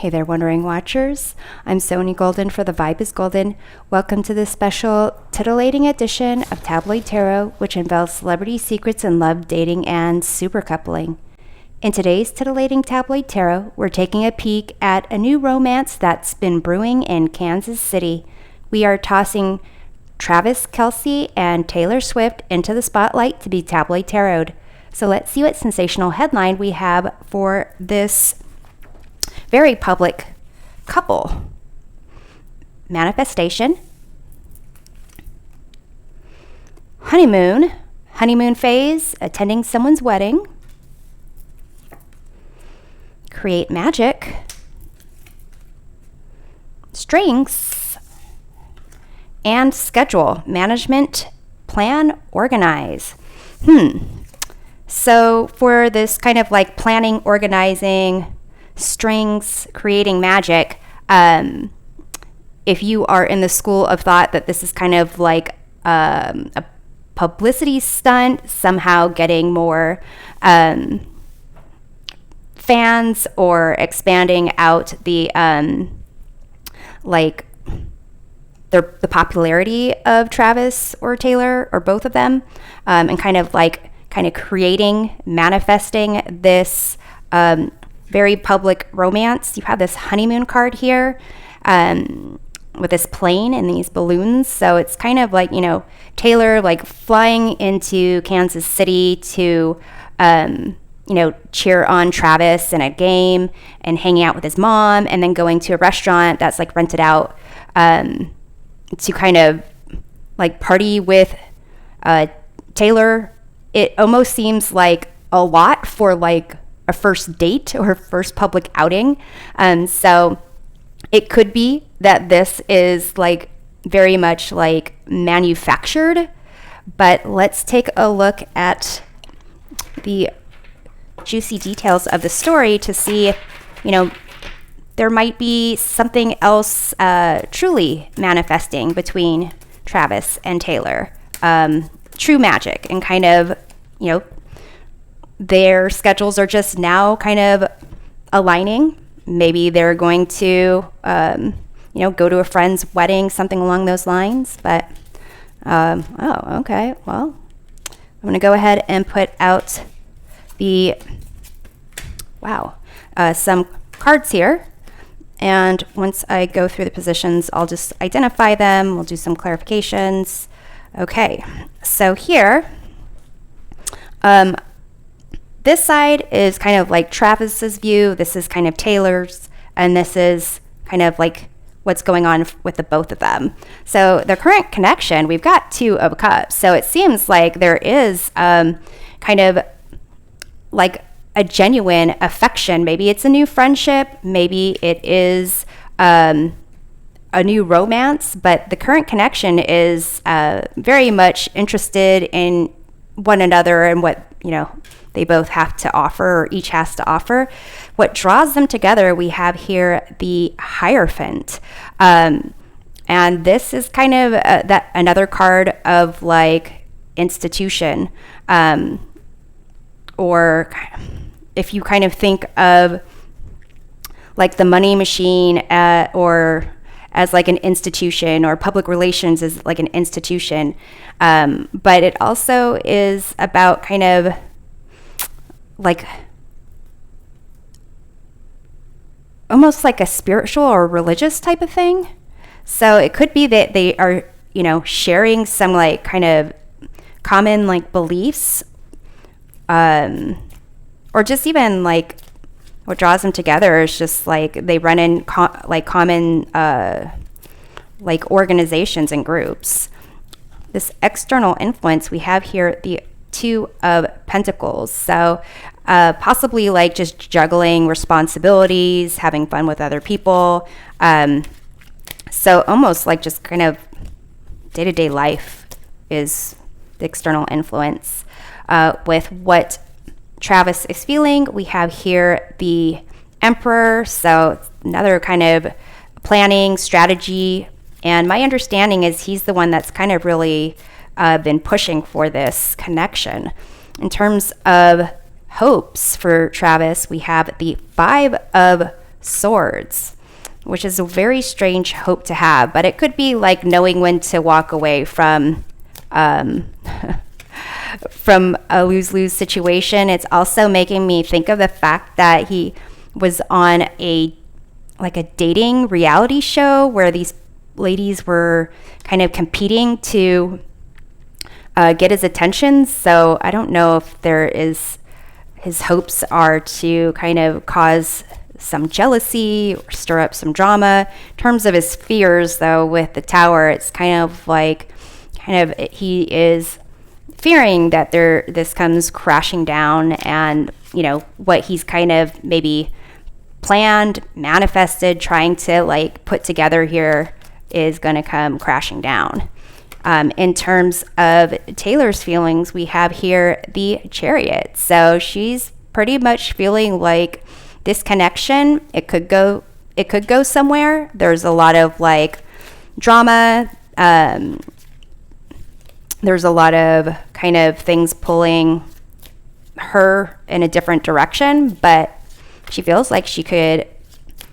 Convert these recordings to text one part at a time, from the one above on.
Hey there, Wondering Watchers. I'm Sony Golden for The Vibe is Golden. Welcome to this special titillating edition of Tabloid Tarot, which unveils celebrity secrets in love, dating, and supercoupling. In today's titillating tabloid tarot, we're taking a peek at a new romance that's been brewing in Kansas City. We are tossing Travis Kelce and Taylor Swift into the spotlight to be tabloid tarot. So let's see what sensational headline we have for this very public couple. Manifestation. Honeymoon phase, attending someone's wedding. Create magic. Strengths. And schedule. Management, plan, organize. So for this kind of like planning, organizing, strings, creating magic, if you are in the school of thought that this is kind of like a publicity stunt, somehow getting more fans or expanding out the the popularity of Travis or Taylor or both of them, and kind of creating, manifesting this very public romance. You have this honeymoon card here with this plane and these balloons. So it's kind of like, Taylor like flying into Kansas City to, cheer on Travis in a game and hanging out with his mom, and then going to a restaurant that's like rented out to kind of like party with Taylor. It almost seems like a lot for like a first date or first public outing. So it could be that this is like very much like manufactured, but let's take a look at the juicy details of the story to see if, there might be something else truly manifesting between Travis and Taylor. True magic, and kind of, their schedules are just now kind of aligning. Maybe they're going to, go to a friend's wedding, something along those lines. But, okay. Well, I'm going to go ahead and put out some cards here. And once I go through the positions, I'll just identify them. We'll do some clarifications. Okay, so here, this side is kind of like Travis's view. This is kind of Taylor's, and this is kind of like what's going on with the both of them. So the current connection, we've got Two of Cups. So it seems like there is kind of like a genuine affection. Maybe it's a new friendship. Maybe it is a new romance, but the current connection is very much interested in one another and what, they both have to offer, or each has to offer. What draws them together, we have here the Hierophant. And this is kind of that another card of like institution, or if you kind of think of like the money machine, or as like an institution, or public relations is like an institution. But it also is about kind of like almost like a spiritual or religious type of thing. So it could be that they are, sharing some like kind of common like beliefs, or just even like what draws them together is just like they run in common like organizations and groups. This external influence, we have here the Two of Pentacles. So possibly like just juggling responsibilities, having fun with other people. So almost like just kind of day-to-day life is the external influence. With what Travis is feeling, we have here the Emperor. So another kind of planning, strategy. And my understanding is he's the one that's kind of really been pushing for this connection. In terms of hopes for Travis, we have the Five of Swords, which is a very strange hope to have, but it could be like knowing when to walk away from from a lose-lose situation. It's also making me think of the fact that he was on a dating reality show where these ladies were kind of competing to get his attention. So I don't know if his hopes are to kind of cause some jealousy or stir up some drama. In terms of his fears, though, with the tower, it's he is fearing that this comes crashing down, and what he's kind of maybe planned, manifested, trying to put together here is going to come crashing down. In terms of Taylor's feelings, we have here the Chariot. So she's pretty much feeling like this connection, it could go somewhere. There's a lot of drama. There's a lot of kind of things pulling her in a different direction, but she feels like she could,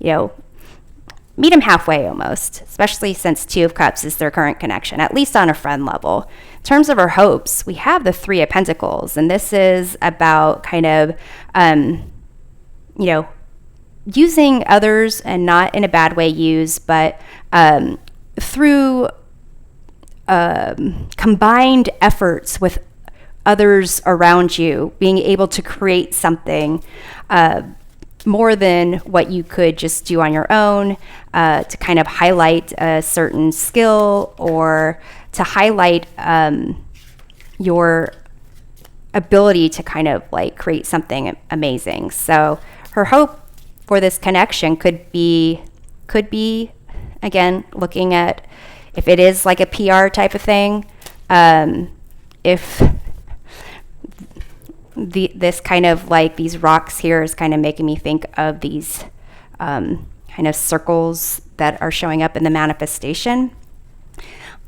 meet him halfway almost, especially since Two of Cups is their current connection, at least on a friend level. In terms of her hopes, we have the Three of Pentacles, and this is about kind of, using others, and not in a bad way but through combined efforts with others around you, being able to create something more than what you could just do on your own, to kind of highlight a certain skill, or to highlight your ability to kind of create something amazing. So her hope for this connection could be again, looking at if it is like a PR type of thing, if this kind of these rocks here is kind of making me think of these kind of circles that are showing up in the manifestation.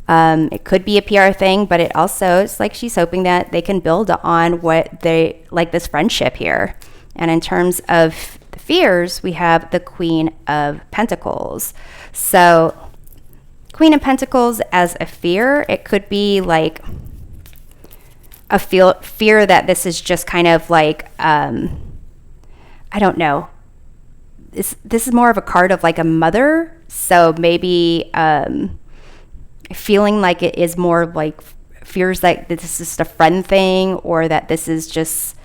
It could be a PR thing, but it also, it's like she's hoping that they can build on what they this friendship here. And in terms of the fears, we have the Queen of Pentacles. So Queen of Pentacles as a fear, it could be a fear that this is just kind of I don't know. This is more of a card of a mother. So maybe feeling like it is more fears that this is just a friend thing, or that this is just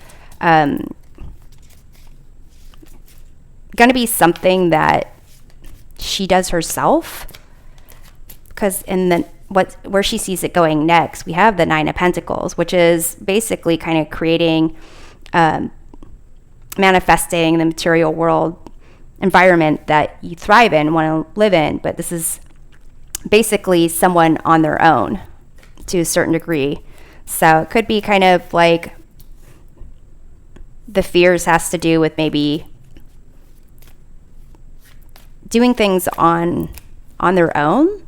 going to be something that she does herself. Because where she sees it going next, we have the Nine of Pentacles, which is basically kind of creating, manifesting the material world environment that you thrive in, want to live in. But this is basically someone on their own to a certain degree. So it could be kind of the fears has to do with maybe doing things on their own.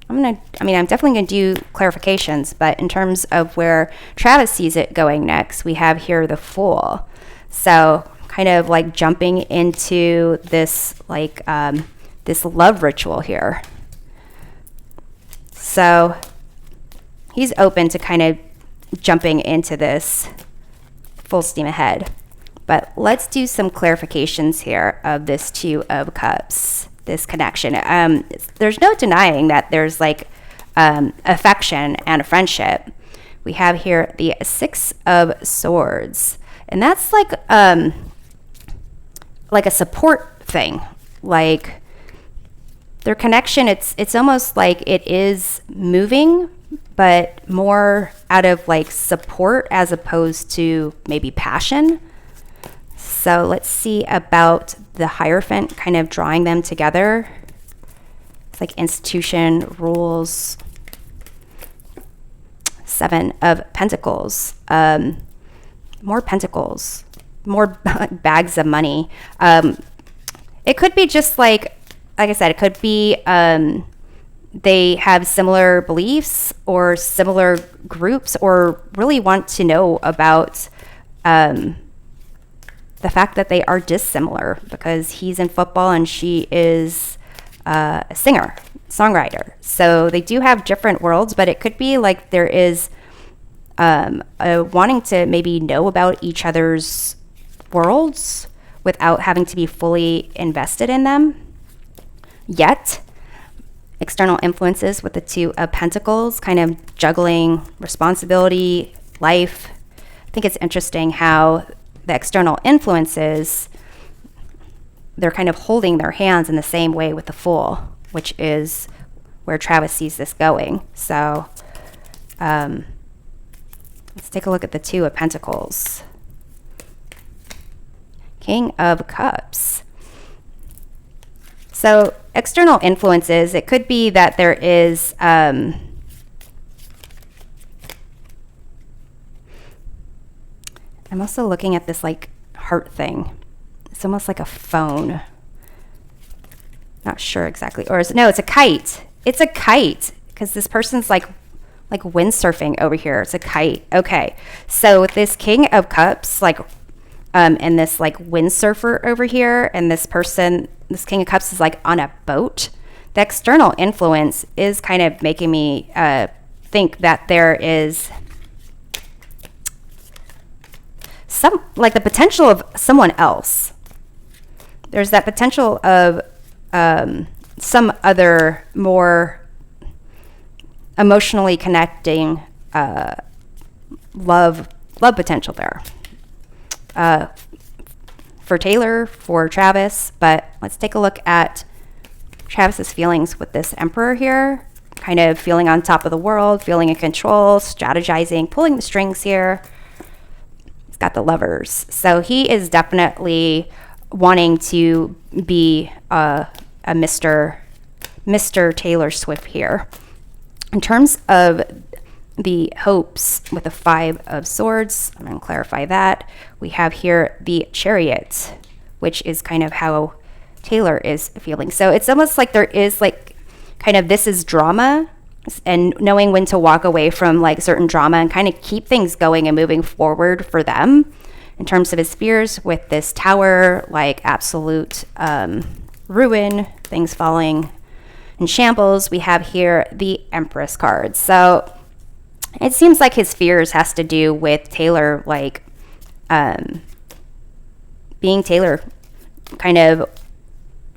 I'm definitely going to do clarifications, but in terms of where Travis sees it going next, we have here the Fool. So kind of jumping into this this love ritual here. So he's open to kind of jumping into this full steam ahead. But let's do some clarifications here of this Two of Cups, this connection. There's no denying that there's affection and a friendship. We have here the Six of Swords, and that's a support thing. Their connection, it's almost like it is moving, but more out of support as opposed to maybe passion. So let's see about the Hierophant, kind of drawing them together. It's institution, rules. Seven of Pentacles. More pentacles. More bags of money. It could be just like I said, it could be they have similar beliefs or similar groups, or really want to know about the the fact that they are dissimilar, because he's in football and she is a singer, songwriter. So they do have different worlds, but it could be like there is wanting to maybe know about each other's worlds without having to be fully invested in them yet. External influences with the Two of Pentacles, kind of juggling responsibility, life. I think it's interesting how the external influences, they're kind of holding their hands in the same way with the Fool, which is where Travis sees this going. So let's take a look at the Two of Pentacles. King of Cups. So external influences, it could be that there is I'm also looking at this like heart thing. It's almost like a phone. Not sure exactly. Or no, it's a kite. It's a kite, because this person's like windsurfing over here. It's a kite. Okay. So with this King of Cups, like and this like windsurfer over here, and this person, this King of Cups is like on a boat. The external influence is kind of making me think that there is some, like the potential of someone else. There's that potential of some other more emotionally connecting love potential there. For Taylor, for Travis, but let's take a look at Travis's feelings with this Emperor here, kind of feeling on top of the world, feeling in control, strategizing, pulling the strings here. He's got the Lovers. So he is definitely wanting to be a Mr. Taylor Swift here. In terms of the hopes with the Five of Swords, I'm going to clarify that. We have here the Chariot, which is kind of how Taylor is feeling. So it's almost like there is like kind of this is drama, and knowing when to walk away from like certain drama and kind of keep things going and moving forward for them. In terms of his fears with this Tower, like absolute ruin, things falling in shambles, we have here the Empress card. So it seems like his fears has to do with Taylor, like being Taylor, kind of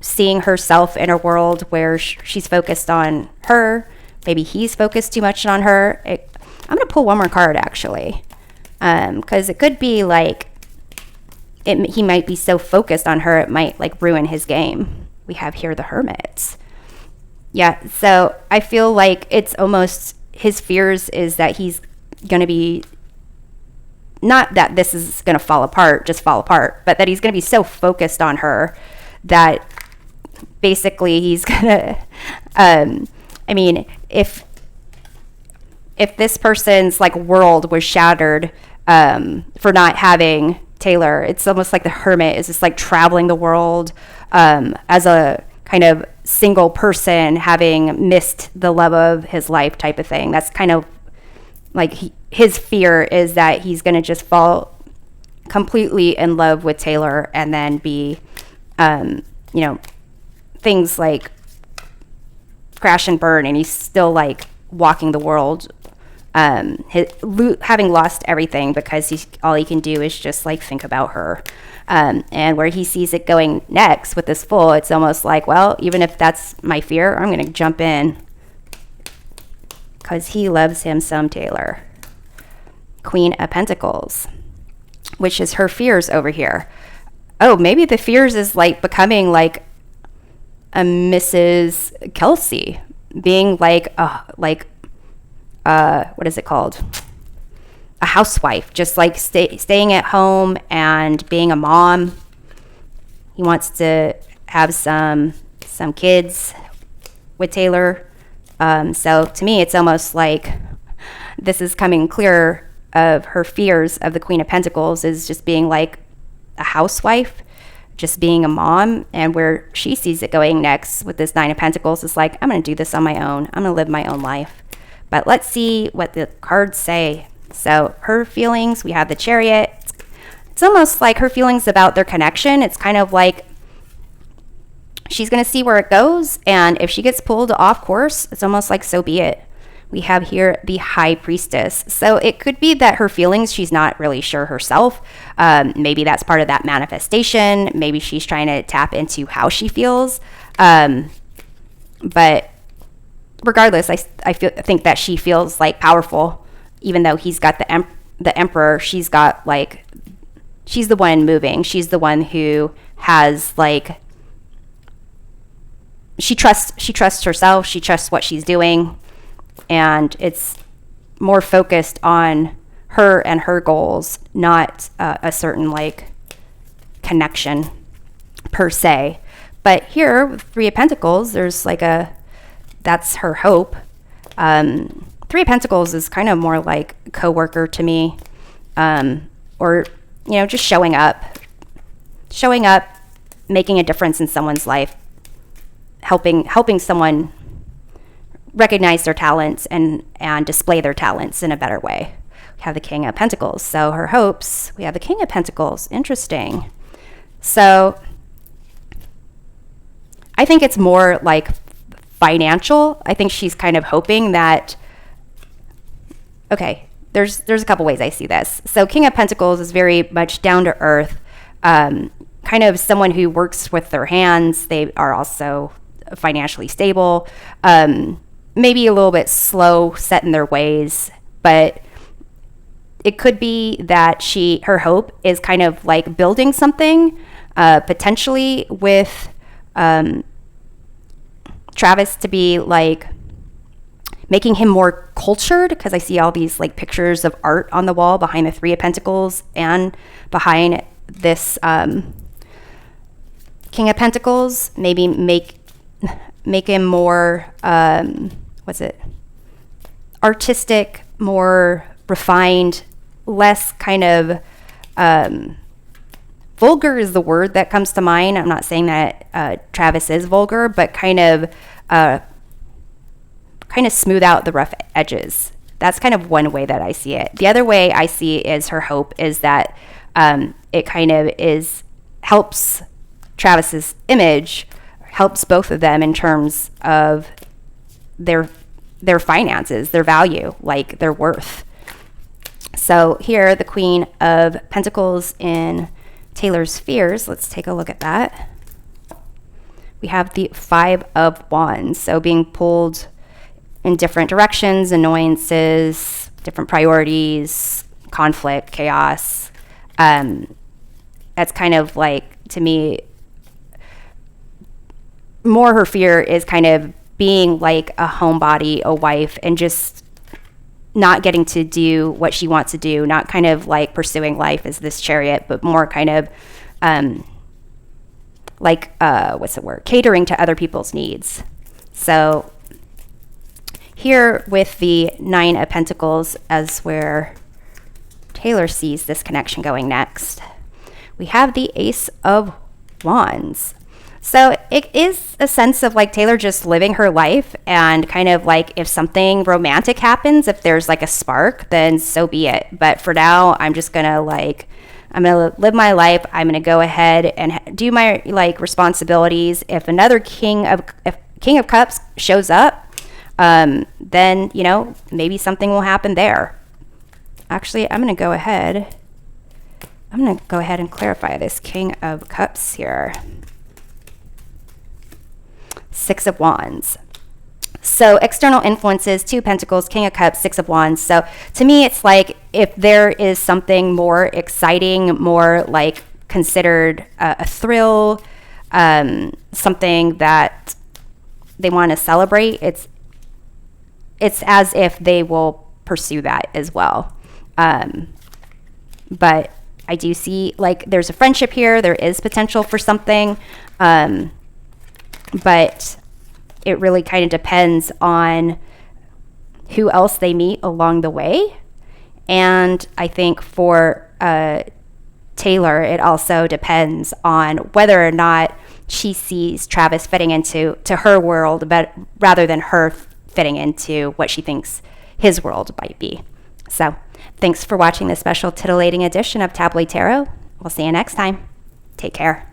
seeing herself in a world where she's focused on her. Maybe he's focused too much on her. I'm going to pull one more card, actually, because it could be like he might be so focused on her, it might like ruin his game. We have here the Hermit. Yeah, so I feel like it's almost his fears is that he's going to be, not that this is going to fall apart, but that he's going to be so focused on her that basically he's going to, I mean, if this person's like world was shattered for not having Taylor, it's almost like the Hermit is just like traveling the world as a kind of single person, having missed the love of his life type of thing. That's kind of like his fear is that he's going to just fall completely in love with Taylor and then be, things like crash and burn, and he's still like walking the world, having lost everything because all he can do is just like think about her. And where he sees it going next with this Fool, it's almost like, well, even if that's my fear, I'm going to jump in because he loves him some Taylor. Queen of Pentacles, which is her fears over here. Oh, maybe the fears is like becoming like a Mrs. KELCE, being like what is it called? A housewife, just like staying at home and being a mom. He wants to have some kids with Taylor. So to me, it's almost like this is coming clear of her fears of the Queen of Pentacles is just being like a housewife, just being a mom, and where she sees it going next with this Nine of Pentacles is like, I'm going to do this on my own. I'm going to live my own life. But let's see what the cards say. So her feelings, we have the Chariot. It's almost like her feelings about their connection. It's kind of like she's going to see where it goes. And if she gets pulled off course, it's almost like so be it. We have here the High Priestess. So it could be that her feelings, she's not really sure herself. Maybe that's part of that manifestation. Maybe she's trying to tap into how she feels. But regardless, I think that she feels like powerful, even though he's got the Emperor. She's got like, she's the one moving. She's the one who has like, she trusts herself. She trusts what she's doing. And it's more focused on her and her goals, not a certain like connection per se. But here with Three of Pentacles, there's like that's her hope. Three of Pentacles is kind of more like a coworker to me, or just showing up, making a difference in someone's life, helping someone recognize their talents and display their talents in a better way. We have the King of Pentacles. So her hopes, we have the King of Pentacles. Interesting. So I think it's more like financial. I think she's kind of hoping that, okay, there's a couple ways I see this. So King of Pentacles is very much down to earth, kind of someone who works with their hands. They are also financially stable, maybe a little bit slow set in their ways, but it could be that her hope is kind of like building something, potentially with Travis, to be like making him more cultured, because I see all these like pictures of art on the wall behind the Three of Pentacles and behind this King of Pentacles. Maybe make him more artistic, more refined, less kind of vulgar is the word that comes to mind. I'm not saying that Travis is vulgar, but kind of smooth out the rough edges. That's kind of one way that I see it. The other way I see is her hope is that it kind of helps Travis's image, helps both of them in terms of their finances, their value, like their worth. So here, the Queen of Pentacles in Taylor's Fears. Let's take a look at that. We have the Five of Wands. So being pulled in different directions, annoyances, different priorities, conflict, chaos. That's kind of like, to me, more her fear is kind of being like a homebody, a wife, and just not getting to do what she wants to do, not kind of like pursuing life as this Chariot, but more kind of catering to other people's needs. So here with the Nine of Pentacles as where Taylor sees this connection going next, we have the Ace of Wands. So it is a sense of like Taylor just living her life, and kind of like if something romantic happens, if there's like a spark, then so be it. But for now, I'm just gonna I'm gonna live my life. I'm gonna go ahead and do my like responsibilities. If another King of Cups shows up, then maybe something will happen there. Actually, I'm gonna go ahead and clarify this King of Cups here. Six of Wands. So external influences, Two of Pentacles, King of Cups, Six of Wands. So to me, it's like if there is something more exciting, more like considered a thrill, something that they want to celebrate, it's as if they will pursue that as well. But I do see like there's a friendship here. There is potential for something. But it really kind of depends on who else they meet along the way. And I think for Taylor, it also depends on whether or not she sees Travis fitting into her world, but rather than her fitting into what she thinks his world might be. So thanks for watching this special titillating edition of Tabloid Tarot. We'll see you next time. Take care.